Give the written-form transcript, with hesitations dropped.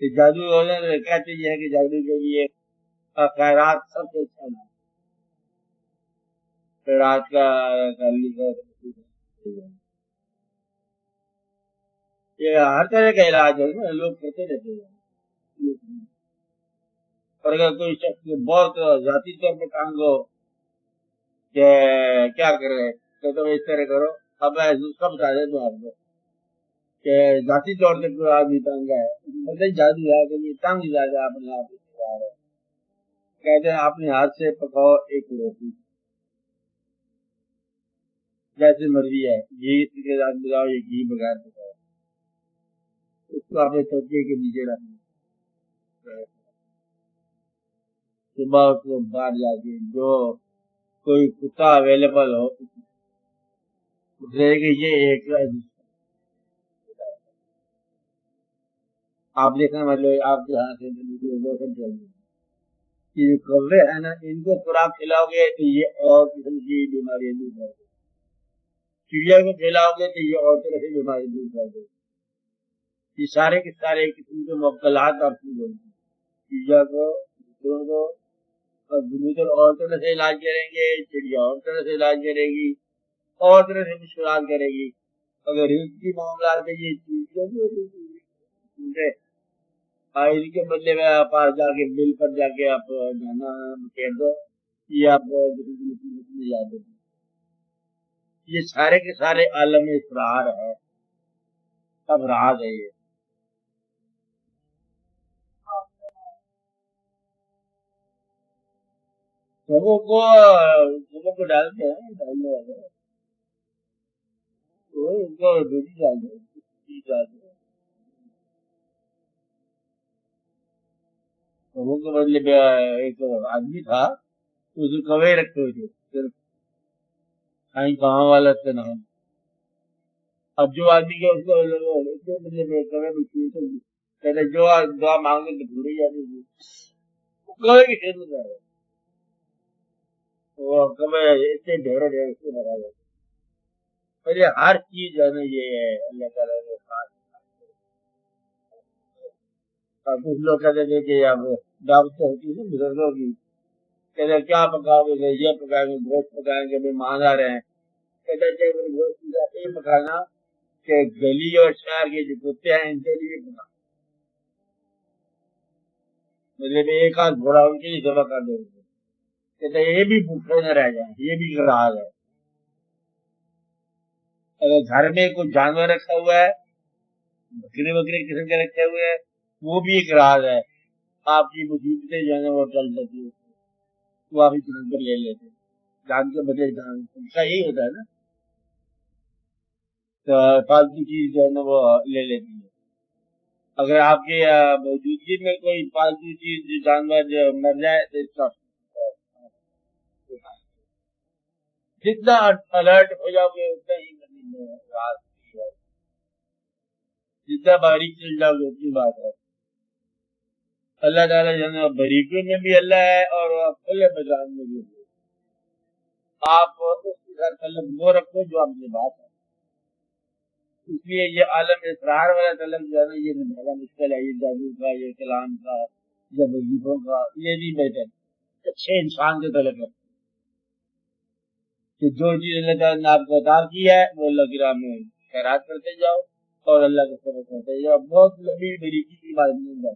کہ جادو کہتے یہ ہے کہ جادو کے لیے خیرات سب سے اچھا ہے، خیرات کا یہ ہر طرح کا علاج ہے نا، لوگ کرتے رہتے ہیں۔ اور اگر کوئی شخص بہت ذاتی طور پہ تانگ ہو کہ کیا کرے تو تم اس طرح کرو، اب میں سب بتا دے دوں آپ کو کہ ذاتی طور سے کوئی آدمی تنگ ہے، مطلب جادو ہے کہ یہ تنگ زیادہ اپنے آپ ہے، کہتے ہیں اپنے ہاتھ سے پکاؤ ایک روٹی جیسے مرضی ہے، گھی کے ساتھ بگاؤ یا گھی بغیر پکاؤ، اس کو اپنے توجہ کے نیچے رکھنا، صبح اس کو باہر جا کے جو کوئی کتا اویلیبل ہو کہ یہ ایک آپ دیکھنا، مطلب آپ کے ہاتھ سے یہ کوے ہے نا، ان کو خوراک کھلاؤ گے تو یہ اور قسم کی بیماریاں دور کر دے، چڑیا کو کھلاؤ گے تو یہ اور طرح کی بیماری دور کر دے، یہ سارے کے سارے قسم کے مبتلات آپ کو چڑیا کو اور کبوتر اور طرح سے علاج کریں گے، چڑیا اور طرح سے علاج کرے گی، اور طرح سے مشکلات کرے گی۔ اگر رزق کی معاملات میں یہ چیز ان کے بدلے میں پاس جا کے بل پر جا کے آپ جانا کہہ دو، یہ آپ یاد دیں، یہ سارے کے سارے عالم اسرار ہے، سب راز ہے یہ۔ سبوں کو ڈالتے ہیں، ڈالنے والے ان کو ڈوٹی ڈال دیں، سبوں کے بدلے میں ایک آدمی تھا، اس کو کوے رکھے ہوئے تھے، صرف کہاں والا کا نام، اب جو آدمی کے اس کو بدلے میں کوے کہتے جو دعا مانگے تو پوری جاتی تھی، کوے کی خدمت ہے وہ کوے اتنے ڈھیرے ڈھیرے سے بنا جاتے، اور یہ ہر چیز جو ہے نا یہ ہے اللہ تعالیٰ نے خاص۔ کچھ لوگ کہتے تھے کہ اب دعوت ہوتی ہے بزرگوں کی، کہتے کیا پکاؤ گے، یہ پکائیں گے، گوشت پکائیں گے، مہمان آ رہے ہیں، کہتے گوشت یہ پکانا کہ گلی اور شہر کے جو کتے ہیں ان کے لیے پکانا، مطلب ایک آدھ گھوڑا ان کے لیے ذبح کر دیں گے، کہتے یہ بھی بھوکے نہ رہ جائیں، یہ بھی راز ہے۔ اگر گھر میں کوئی جانور رکھا ہوا ہے، بکرے بکرے قسم کے رکھے ہوئے ہیں، وہ بھی ایک راز ہے، آپ کی مصیبتیں جو ہے وہ ٹل جاتی ہے، وہ آپ جان پر لے لیتے، جان کے بدلے جان کا یہی ہوتا ہے نا، فالتو چیز جو ہے نا وہ لے لیتی ہے۔ اگر آپ کی موجودگی میں کوئی فالتو چیز جانور مر جائے تو اس کا جتنا الرٹ ہو جاؤ گے اتنا ہی راز، جتنا باریک چل جاؤ گے اتنی بات ہے۔ اللہ تعالیٰ جو ہے باریکیوں میں بھی اللہ ہے اور کھلے میدان میں بھی ہے، آپ اس کے ساتھ طلب وہ رکھو جو آپ کی بات ہے، اس لیے یہ عالم اسرار والا طلب جو ہے نا یہ بڑا مشکل ہے، یہ جادو کا، یہ کلام کا، یا وظیفوں کا، یہ نہیں بہتر، اچھے انسان کے طلب ہے کہ جو چیز اللہ تعالیٰ نے آپ کو عطا کی ہے وہ اللہ کی راہ میں خیرات کرتے جاؤ اور اللہ کے سبب کرتے جاؤ، بہت لمبی بریکی کی بات نہیں ہے۔